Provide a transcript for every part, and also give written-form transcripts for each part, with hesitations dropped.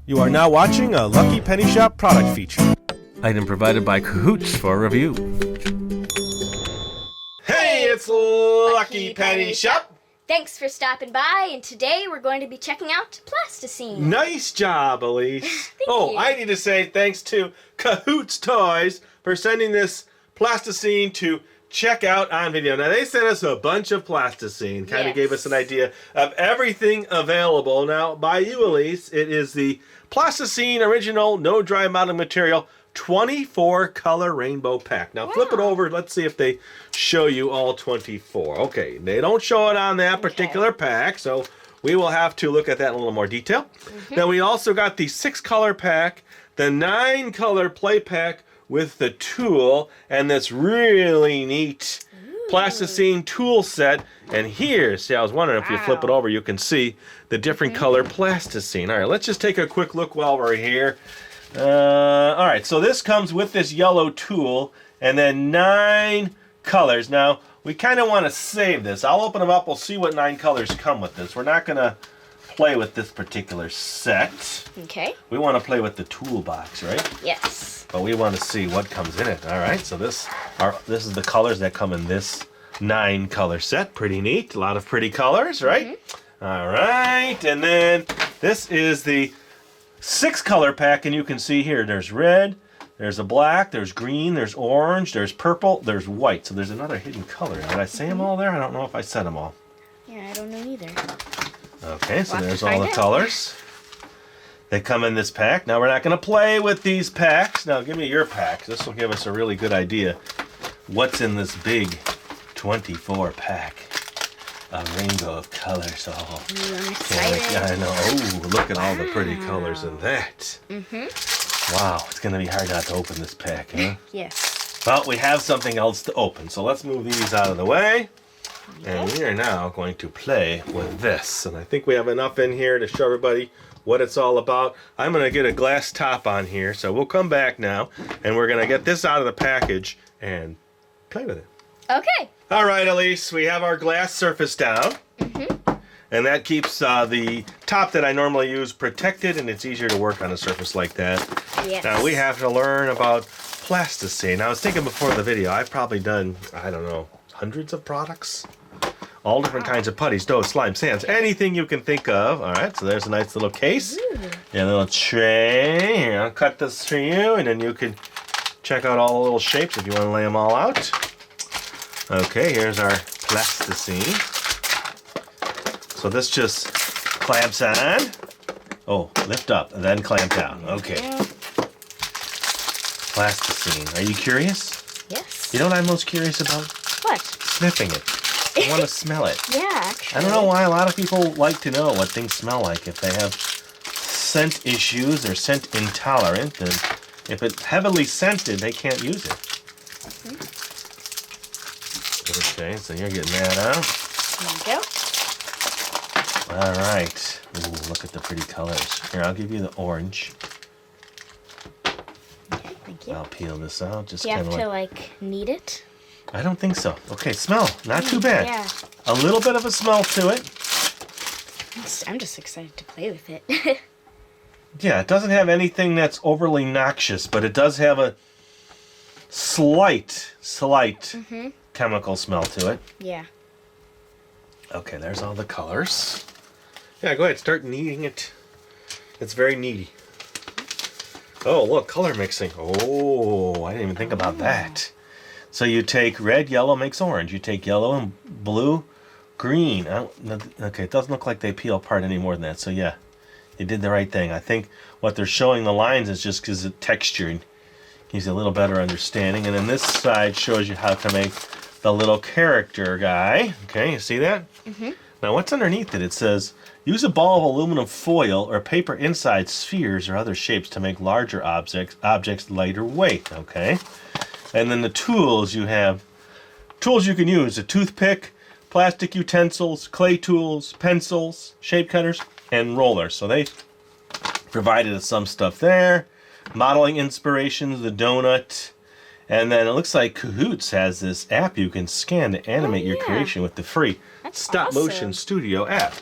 You are now watching a Lucky Penny Shop product feature. Item provided by Kahootz for review. Hey, it's Lucky Penny Shop. Thanks for stopping by, and today we're going to be checking out Plasticine. Nice job, Alyse. Thank you. I need to say thanks to Kahootz Toys for sending this Plasticine to check out on video. Now, they sent us a bunch of Plasticine, kind of gave us an idea of everything available. Now, by you, Alyse, it is the Plasticine Original No Dry Modeling Material 24 color rainbow pack. Now flip it over. Let's see if they show you all 24. Okay, they don't show it on that particular pack, so we will have to look at that in a little more detail. Then we also got the 6 color pack, the 9 color play pack with the tool, and this really neat Plasticine tool set. And here, see, I was wondering if you flip it over, you can see the different color Plasticine. All right, let's just take a quick look while we're here. All right, so this comes with this yellow tool and then 9 colors. Now, we kind of want to save this. I'll open them up. We'll see what 9 colors come with this. We're not going to play with this particular set. Okay. We want to play with the toolbox, right? Yes. But we want to see what comes in it. All right, so this is the colors that come in this 9 color set. Pretty neat. A lot of pretty colors, right? All right, and then this is the 6 color pack, and you can see here there's red, there's a black, there's green, there's orange, there's purple, there's white. So there's another hidden color. Did I say them all there? I don't know if I said them all. Yeah, I don't know either. Okay, so there's all the colors. They come in this pack. Now we're not going to play with these packs. Now give me your packs. This will give us a really good idea what's in this big 24 pack. A rainbow of colors. Oh, I'm excited. I know. Oh, look at all the pretty colors in that. Wow, it's going to be hard not to open this pack, huh? Yes. Well, we have something else to open, so let's move these out of the way. And we are now going to play with this. And I think we have enough in here to show everybody what it's all about. I'm going to get a glass top on here, so we'll come back now, and we're going to get this out of the package and play with it. Okay. All right, Alyse, we have our glass surface down. And that keeps the top that I normally use protected, and it's easier to work on a surface like that. Yes. Now, we have to learn about Plasticine. I was thinking before the video, I've probably done, I don't know, hundreds of products. All different kinds of putties, dough, slime, sands, anything you can think of. All right, so there's a nice little case. And a little tray. Here, I'll cut this for you, and then you can check out all the little shapes if you want to lay them all out. Okay, here's our Plasticine. So this just clamps on. Oh, lift up and then clamp down. Okay. Plasticine. Are you curious? Yes. You know what I'm most curious about? What? Sniffing it. I want to smell it. Yeah, actually. I don't know why a lot of people like to know what things smell like. If they have scent issues or scent intolerant, and if it's heavily scented, they can't use it. Okay, so you're getting that out. There you go. All right. Ooh, look at the pretty colors. Here, I'll give you the orange. Okay, thank you. I'll peel this out. Just Do you kind have of to, like, knead it? I don't think so. Okay, smell. Not too bad. Yeah. A little bit of a smell to it. I'm just excited to play with it. Yeah, it doesn't have anything that's overly noxious, but it does have a slight chemical smell to it. Yeah. Okay, there's all the colors. Yeah, go ahead, start kneading it. It's very kneady. Oh, look, color mixing. Oh, I didn't even think about that. So you take red, yellow makes orange. You take yellow and blue, green. Okay, it doesn't look like they peel apart any more than that. So yeah, you did the right thing. I think what they're showing the lines is just because of texture and gives you a little better understanding. And then this side shows you how to make the little character guy. Okay, you see that? Now what's underneath it? It says, use a ball of aluminum foil or paper inside spheres or other shapes to make larger objects lighter weight. Okay. And then the tools you have. Tools you can use: a toothpick, plastic utensils, clay tools, pencils, shape cutters, and rollers. So they provided us some stuff there. Modeling inspirations, the donut. And then it looks like Kahootz has this app you can scan to animate your creation with the free stop-motion studio app.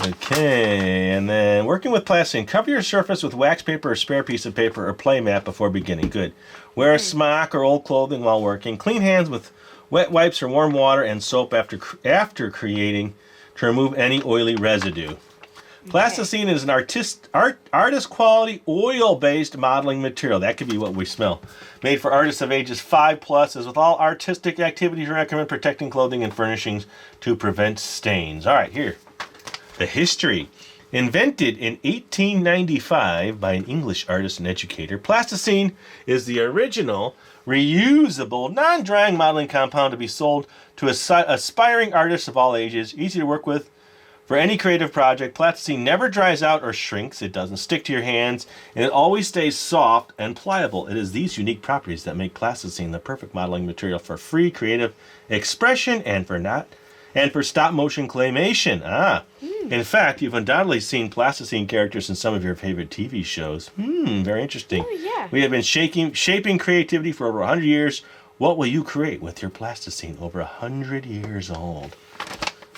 Okay, and then working with plasticine. Cover your surface with wax paper or spare piece of paper or play mat before beginning. Good. Wear a smock or old clothing while working. Clean hands with wet wipes or warm water and soap after creating to remove any oily residue. Plasticine is an artist quality oil-based modeling material. That could be what we smell. Made for artists of ages 5+, as with all artistic activities, we recommend protecting clothing and furnishings to prevent stains. All right, here. The history. Invented in 1895 by an English artist and educator, plasticine is the original reusable, non-drying modeling compound to be sold to aspiring artists of all ages. Easy to work with for any creative project. Plasticine never dries out or shrinks. It doesn't stick to your hands, and it always stays soft and pliable. It is these unique properties that make plasticine the perfect modeling material for free creative expression and for stop motion claymation. In fact, you've undoubtedly seen plasticine characters in some of your favorite TV shows. Very interesting. Oh, yeah. We have been shaping creativity for over 100 years. What will you create with your plasticine over 100 years old?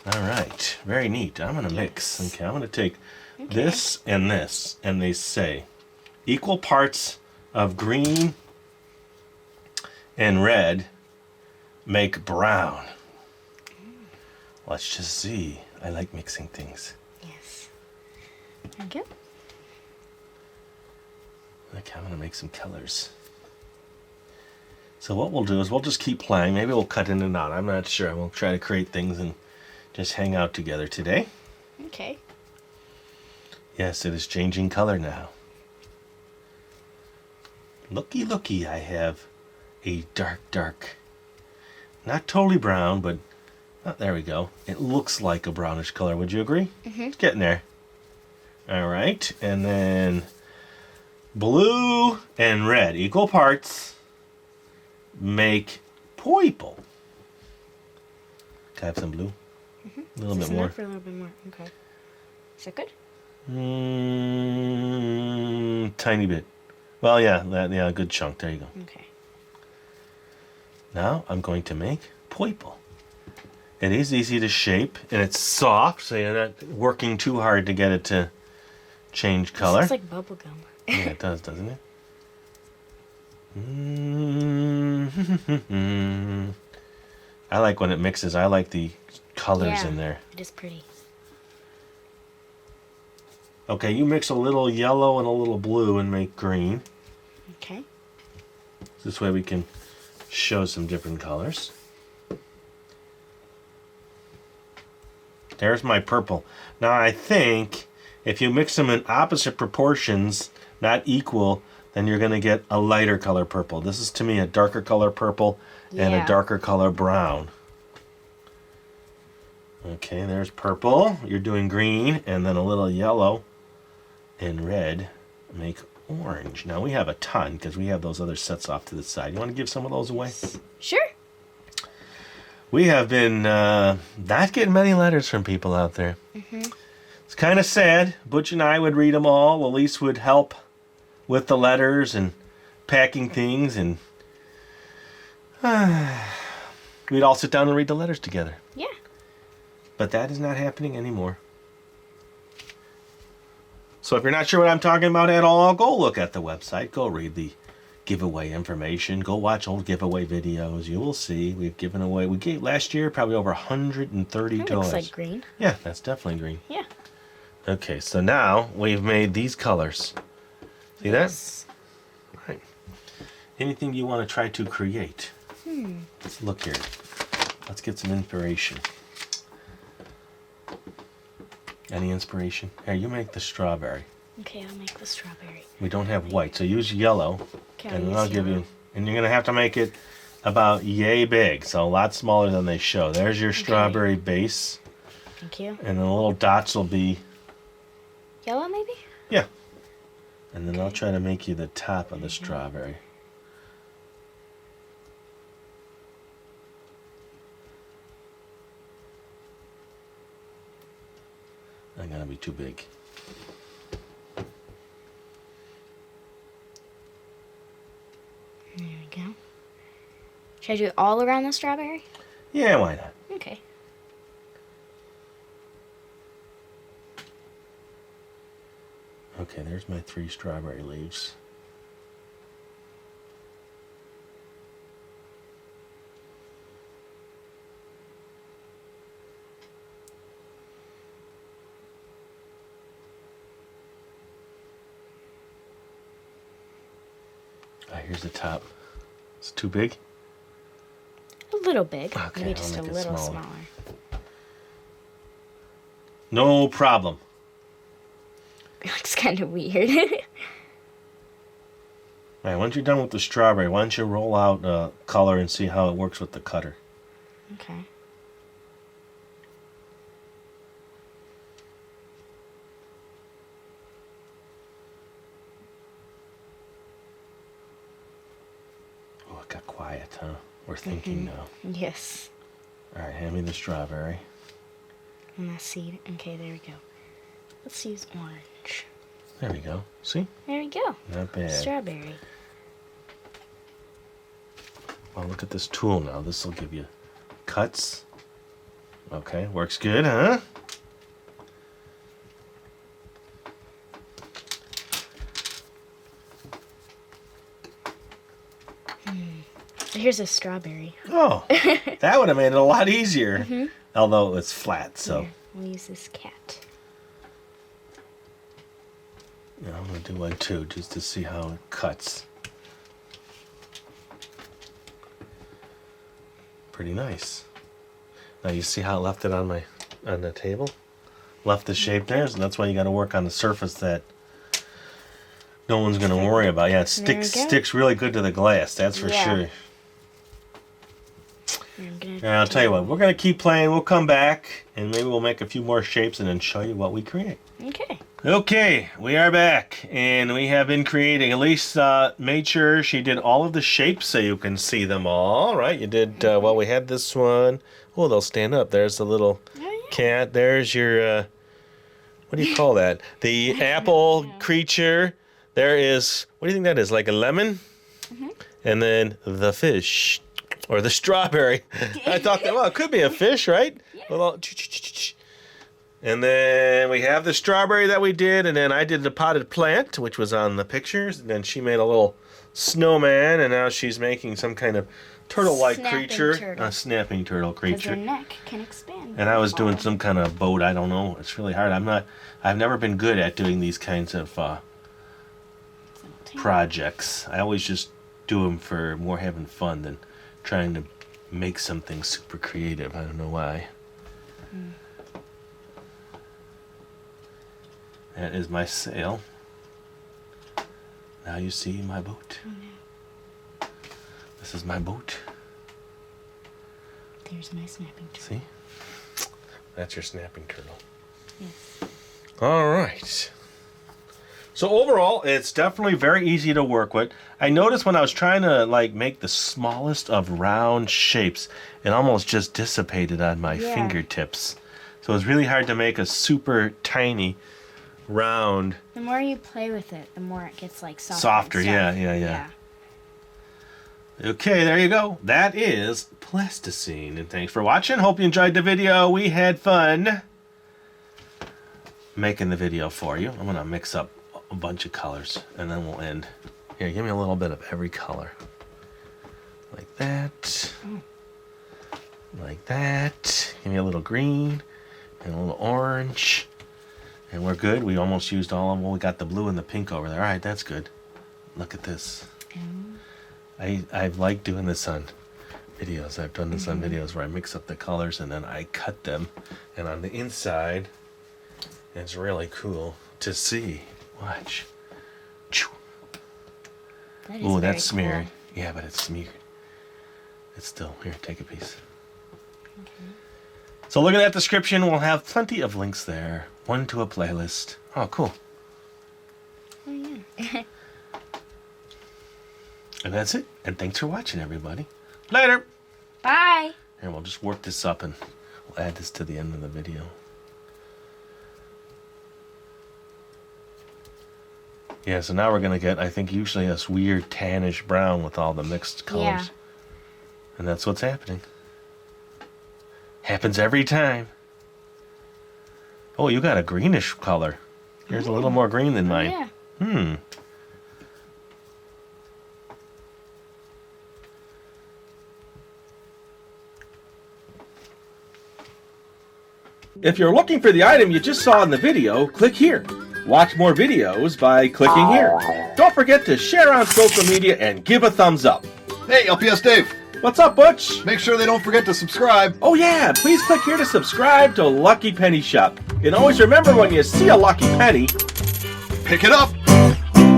All right, very neat. I'm going to mix. Okay, I'm going to take this, and they say equal parts of green and red make brown. Let's just see. I like mixing things. Yes. Thank you. Okay, I'm going to make some colors. So what we'll do is we'll just keep playing. Maybe we'll cut in and out. I'm not sure. We'll try to create things and just hang out together today. Okay. Yes, it is changing color now. Looky, looky, I have a dark, not totally brown, but there we go. It looks like a brownish color. Would you agree? It's getting there. All right, and then blue and red, equal parts, make purple. Can I have some blue? A little bit more. For a little bit more. Okay. Is that good? Tiny bit. Well, yeah, good chunk. There you go. Okay. Now I'm going to make purple. It is easy to shape, and it's soft, so you're not working too hard to get it to change color. It's like bubble gum. Yeah, it does, doesn't it? I like when it mixes. I like the colors in there. It is pretty. Okay, you mix a little yellow and a little blue and make green. Okay. This way we can show some different colors. There's my purple. Now I think if you mix them in opposite proportions, not equal, then you're going to get a lighter color purple. This is to me a darker color purple and a darker color brown. Okay, there's purple. You're doing green and then a little yellow and red make orange. Now we have a ton because we have those other sets off to the side. You want to give some of those away? Sure. We have been not getting many letters from people out there. It's kind of sad. Butch and I would read them all. Alyse would help with the letters and packing things, and we'd all sit down and read the letters together. Yeah. But that is not happening anymore. So if you're not sure what I'm talking about at all, go look at the website. Go read the giveaway information. Go watch old giveaway videos. You will see we've given away. We gave last year probably over 130 That toys. looks like green. Yeah, that's definitely green. Yeah. Okay, so now we've made these colors. See that? Right. Anything you want to try to create? Let's look here. Let's get some inspiration. Any inspiration? Here, you make the strawberry. Okay, I'll make the strawberry. We don't have white, so use yellow. Okay, And then I'll give you, and you're going to have to make it about yay big, so a lot smaller than they show. There's your strawberry base. Thank you. And the little dots will be... Yellow, maybe? Yeah. And then I'll try to make you the top of the strawberry. I'm going to be too big. There we go. Should I do it all around the strawberry? Yeah, why not? Okay. Okay, there's my 3 strawberry leaves. Here's the top. It's too big? A little big. Okay, Maybe I'll just a make it little smaller. smaller. No problem. It looks kind of weird. All right, once you're done with the strawberry, why don't you roll out color and see how it works with the cutter? Okay. Oh, it got quiet, huh? We're thinking now. Yes. All right, hand me the strawberry. And that seed. Okay, there we go. Let's use orange. There we go. See? There we go. Not bad. Strawberry. Well, look at this tool now. This will give you cuts. Okay, works good, huh? Here's a strawberry. Oh, that would have made it a lot easier. Although it's flat, so. Here, we'll use this cat. Yeah, I'm going to do one too, just to see how it cuts. Pretty nice. Now you see how it left it on the table? Left the shape there, so that's why you got to work on the surface that no one's going to worry about. Yeah, it sticks really good to the glass, that's for sure. And I'll tell you what, we're going to keep playing. We'll come back, and maybe we'll make a few more shapes and then show you what we create. Okay. Okay, we are back, and we have been creating. Alyse made sure she did all of the shapes so you can see them all, right? You did, well, we had this one. Oh, they'll stand up. There's the little cat. There's your, what do you call that? The apple creature. There is, what do you think that is, like a lemon? And then the fish, or the strawberry. I thought that, well, it could be a fish, right? Little, and then we have the strawberry that we did, and then I did the potted plant, which was on the pictures, and then she made a little snowman, and now she's making some kind of turtle-like creature, a snapping turtle creature. Because their neck can expand. And I was doing some kind of boat. I don't know. It's really hard. I've never been good at doing these kinds of projects. I always just do them for more having fun than trying to make something super creative. I don't know why. That is my sail. Now you see my boat. This is my boat. There's my snapping turtle. See? That's your snapping turtle. Yes. All right. So overall, it's definitely very easy to work with. I noticed when I was trying to make the smallest of round shapes, it almost just dissipated on my fingertips. So it's really hard to make a super tiny round. The more you play with it, the more it gets softer. Softer, yeah. Okay, there you go. That is Plasticine. And thanks for watching. Hope you enjoyed the video. We had fun making the video for you. I'm going to mix up a bunch of colors and then we'll end. Here, give me a little bit of every color. Like that. Like that. Give me a little green and a little orange. And we're good. We almost used all of them. Well, we got the blue and the pink over there. All right, that's good. Look at this. I like doing this on videos. I've done this on videos where I mix up the colors and then I cut them. And on the inside, it's really cool to see. Watch. Oh, that's smeared. Cool. Yeah, but it's smeared. It's still, here, take a piece. Okay. So look at that description. We'll have plenty of links there. One to a playlist. Oh, cool. Oh, yeah. And that's it. And thanks for watching, everybody. Later. Bye. And we'll just work this up and we'll add this to the end of the video. Yeah, so now we're going to get, I think, usually this weird tannish brown with all the mixed colors. Yeah. And that's what's happening. Happens every time. Oh, you got a greenish color. Yours a little more green than mine. Yeah. Hmm. If you're looking for the item you just saw in the video, click here. Watch more videos by clicking here. Don't forget to share on social media and give a thumbs up. Hey, LPS-Dave. What's up, Butch? Make sure they don't forget to subscribe. Oh yeah, please click here to subscribe to Lucky Penny Shop. And always remember, when you see a lucky penny, Pick it up.